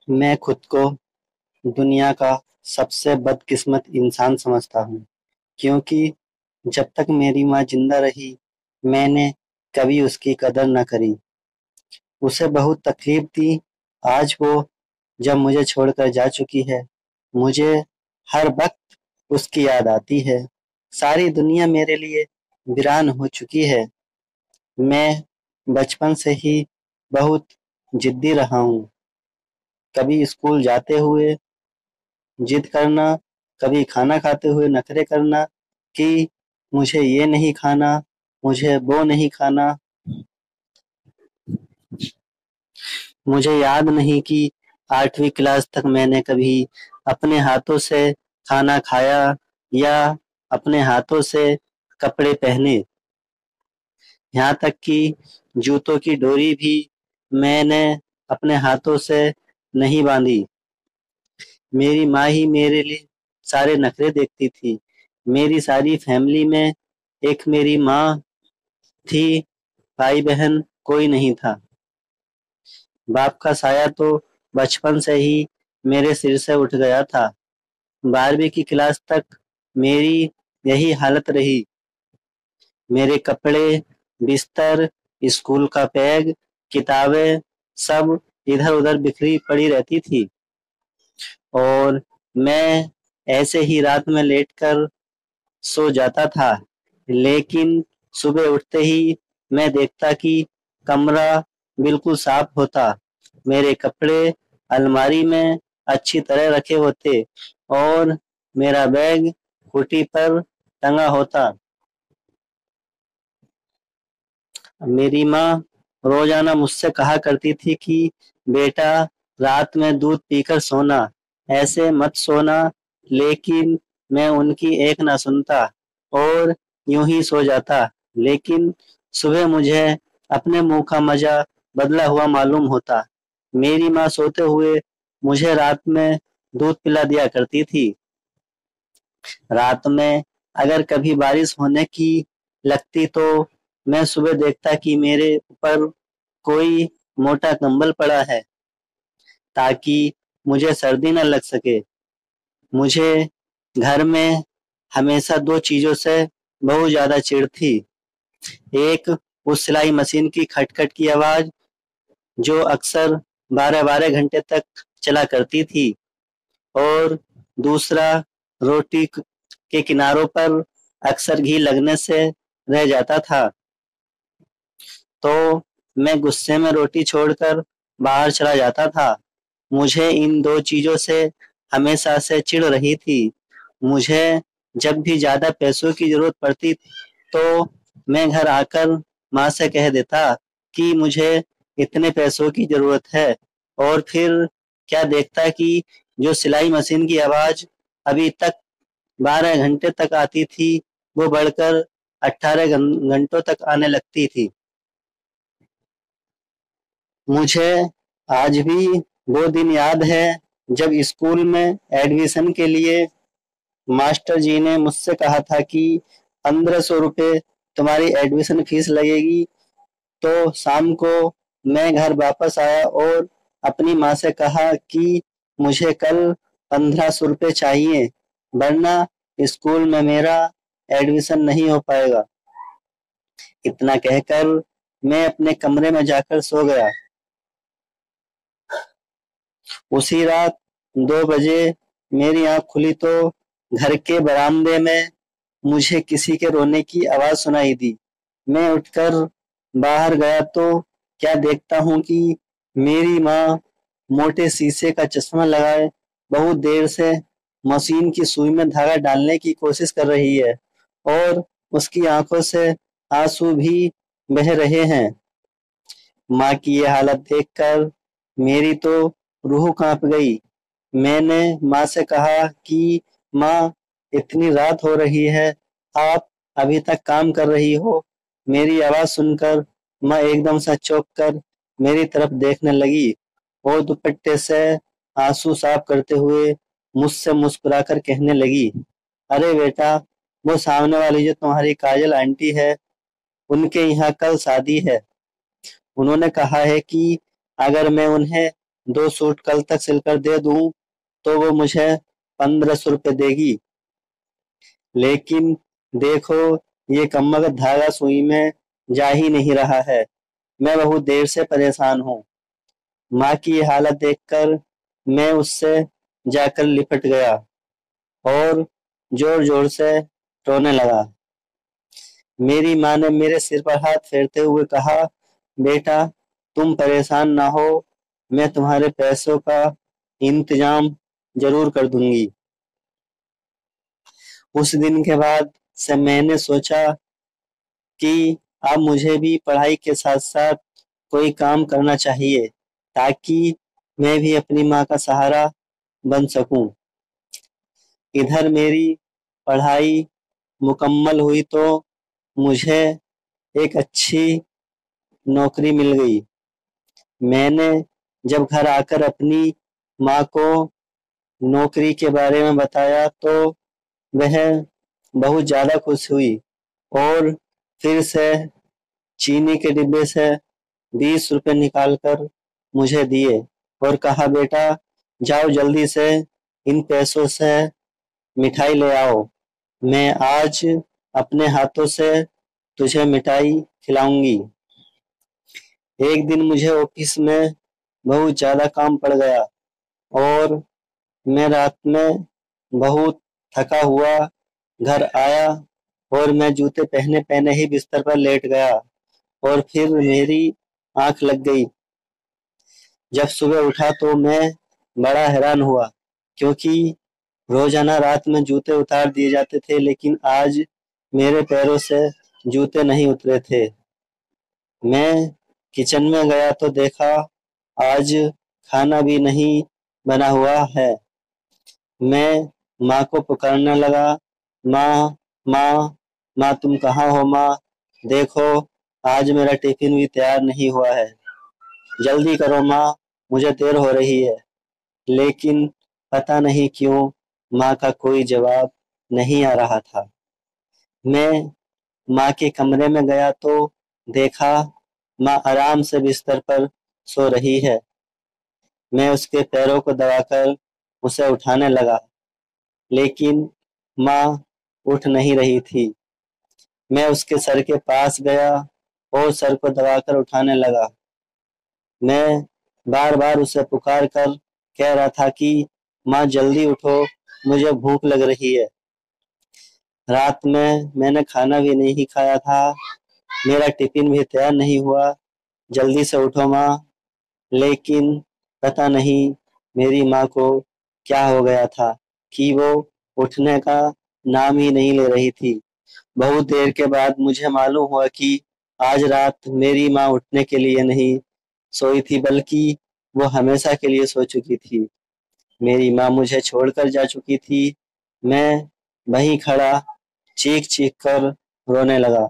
मैं खुद को दुनिया का सबसे बदकिस्मत इंसान समझता हूँ क्योंकि जब तक मेरी माँ जिंदा रही मैंने कभी उसकी कदर न करी। उसे बहुत तकलीफ दी। आज वो जब मुझे छोड़कर जा चुकी है मुझे हर वक्त उसकी याद आती है। सारी दुनिया मेरे लिए वीरान हो चुकी है। मैं बचपन से ही बहुत जिद्दी रहा हूँ। कभी स्कूल जाते हुए जिद करना, कभी खाना खाते हुए नखरे करना कि मुझे ये नहीं खाना, मुझे वो नहीं खाना। मुझे याद नहीं कि 8वीं क्लास तक मैंने कभी अपने हाथों से खाना खाया या अपने हाथों से कपड़े पहने। यहाँ तक कि जूतों की डोरी भी मैंने अपने हाथों से नहीं बांधी। मेरी माँ ही मेरे लिए सारे नखरे देखती थी। मेरी सारी फैमिली में एक मेरी माँ थी, भाई बहन कोई नहीं था। बाप का साया तो बचपन से ही मेरे सिर से उठ गया था। 12वीं की क्लास तक मेरी यही हालत रही। मेरे कपड़े, बिस्तर, स्कूल का बैग, किताबें सब इधर उधर बिखरी पड़ी रहती थी और मैं ऐसे ही रात में लेटकर सो जाता था। लेकिन सुबह उठते ही मैं देखता कि कमरा बिल्कुल साफ होता, मेरे कपड़े अलमारी में अच्छी तरह रखे होते और मेरा बैग खूंटी पर टंगा होता। मेरी माँ रोजाना मुझसे कहा करती थी कि बेटा रात में दूध पीकर सोना, ऐसे मत सोना। लेकिन मैं उनकी एक ना सुनता और यूं ही सो जाता। लेकिन सुबह मुझे अपने मुंह का मजा बदला हुआ मालूम होता। मेरी माँ सोते हुए मुझे रात में दूध पिला दिया करती थी। रात में अगर कभी बारिश होने की लगती तो मैं सुबह देखता कि मेरे ऊपर कोई मोटा कंबल पड़ा है ताकि मुझे सर्दी न लग सके। मुझे घर में हमेशा दो चीजों से बहुत ज्यादा चिढ़ थी। एक उस सिलाई मशीन की खटखट की आवाज जो अक्सर 12-12 घंटे तक चला करती थी और दूसरा रोटी के किनारों पर अक्सर घी लगने से रह जाता था तो मैं गुस्से में रोटी छोड़कर बाहर चला जाता था। मुझे इन दो चीजों से हमेशा से चिढ़ रही थी। मुझे जब भी ज्यादा पैसों की जरूरत पड़ती तो मैं घर आकर माँ से कह देता कि मुझे इतने पैसों की जरूरत है और फिर क्या देखता कि जो सिलाई मशीन की आवाज अभी तक 12 घंटे तक आती थी वो बढ़कर 18 घंटों तक आने लगती थी। मुझे आज भी वो दिन याद है जब स्कूल में एडमिशन के लिए मास्टर जी ने मुझसे कहा था कि 1500 रुपये तुम्हारी एडमिशन फीस लगेगी। तो शाम को मैं घर वापस आया और अपनी माँ से कहा कि मुझे कल 1500 रुपये चाहिए वरना स्कूल में मेरा एडमिशन नहीं हो पाएगा। इतना कहकर मैं अपने कमरे में जाकर सो गया। उसी रात 2 बजे मेरी आंख खुली तो घर के बरामदे में मुझे किसी के रोने की आवाज सुनाई दी। मैं उठकर बाहर गया तो क्या देखता हूँ कि मेरी माँ मोटे शीशे का चश्मा लगाए बहुत देर से मशीन की सुई में धागा डालने की कोशिश कर रही है और उसकी आंखों से आंसू भी बह रहे हैं। माँ की ये हालत देखकर मेरी तो रूह कांप गई। मैंने माँ से कहा कि माँ इतनी रात हो रही है, आप अभी तक काम कर रही हो। मेरी आवाज सुनकर माँ एकदम से चौंक कर मेरी तरफ देखने लगी और दुपट्टे से आंसू साफ करते हुए मुझसे मुस्कुराकर कहने लगी, अरे बेटा, वो सामने वाली जो तुम्हारी काजल आंटी है उनके यहाँ कल शादी है। उन्होंने कहा है कि अगर मैं उन्हें 2 सूट कल तक सिलकर दे दूं तो वो मुझे 1500 रुपये देगी, लेकिन देखो ये कमबख्त धागा सुई में जा ही नहीं रहा है। मैं बहुत देर से परेशान हूँ। माँ की ये हालत देखकर मैं उससे जाकर लिपट गया और जोर जोर से रोने लगा। मेरी माँ ने मेरे सिर पर हाथ फेरते हुए कहा, बेटा तुम परेशान ना हो, मैं तुम्हारे पैसों का इंतजाम जरूर कर दूंगी। उस दिन के बाद से मैंने सोचा कि अब मुझे भी पढ़ाई के साथ साथ कोई काम करना चाहिए ताकि मैं भी अपनी माँ का सहारा बन सकूं। इधर मेरी पढ़ाई मुकम्मल हुई तो मुझे एक अच्छी नौकरी मिल गई। मैंने जब घर आकर अपनी माँ को नौकरी के बारे में बताया तो वह बहुत ज़्यादा खुश हुई और फिर से चीनी के डिब्बे से 20 रुपए निकाल कर मुझे दिए और कहा, बेटा जाओ जल्दी से इन पैसों से मिठाई ले आओ, मैं आज अपने हाथों से तुझे मिठाई खिलाऊंगी। एक दिन मुझे ऑफिस में बहुत ज़्यादा काम पड़ गया और मैं रात में बहुत थका हुआ घर आया और मैं जूते पहने पहने ही बिस्तर पर लेट गया और फिर मेरी आंख लग गई। जब सुबह उठा तो मैं बड़ा हैरान हुआ क्योंकि रोजाना रात में जूते उतार दिए जाते थे, लेकिन आज मेरे पैरों से जूते नहीं उतरे थे। मैं किचन में गया तो देखा आज खाना भी नहीं बना हुआ है। मैं माँ को पुकारने लगा, माँ माँ माँ तुम कहाँ हो माँ, देखो आज मेरा टिफिन भी तैयार नहीं हुआ है, जल्दी करो माँ मुझे देर हो रही है। लेकिन पता नहीं क्यों माँ का कोई जवाब नहीं आ रहा था। मैं माँ के कमरे में गया तो देखा माँ आराम से बिस्तर पर सो रही है। मैं उसके पैरों को दबाकर उसे उठाने लगा, लेकिन माँ उठ नहीं रही थी। मैं उसके सर के पास गया और सर को दबाकर उठाने लगा। मैं बार बार उसे पुकार कर कह रहा था कि माँ जल्दी उठो, मुझे भूख लग रही है। रात में मैंने खाना भी नहीं खाया था, मेरा टिफिन भी तैयार नहीं हुआ, जल्दी से उठो माँ। लेकिन पता नहीं मेरी माँ को क्या हो गया था कि वो उठने का नाम ही नहीं ले रही थी। बहुत देर के बाद मुझे मालूम हुआ कि आज रात मेरी माँ उठने के लिए नहीं सोई थी, बल्कि वो हमेशा के लिए सो चुकी थी। मेरी माँ मुझे छोड़कर जा चुकी थी। मैं वहीं खड़ा चीख चीख कर रोने लगा।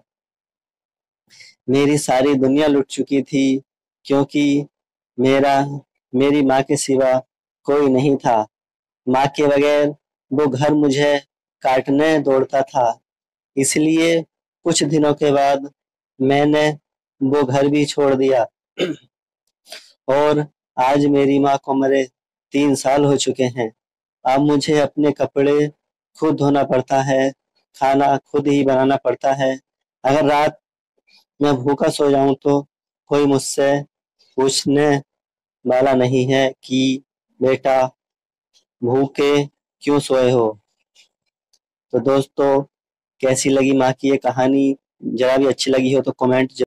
मेरी सारी दुनिया लुट चुकी थी क्योंकि मेरा मेरी माँ के सिवा कोई नहीं था। माँ के बगैर वो घर मुझे काटने दौड़ता था। इसलिए कुछ दिनों के बाद मैंने वो घर भी छोड़ दिया और आज मेरी माँ को मरे 3 साल हो चुके हैं। अब मुझे अपने कपड़े खुद धोना पड़ता है, खाना खुद ही बनाना पड़ता है। अगर रात में भूखा सो जाऊं तो कोई मुझसे पूछने वाला नहीं है कि बेटा भूखे क्यों सोए हो। तो दोस्तों कैसी लगी माँ की ये कहानी, जरा भी अच्छी लगी हो तो कमेंट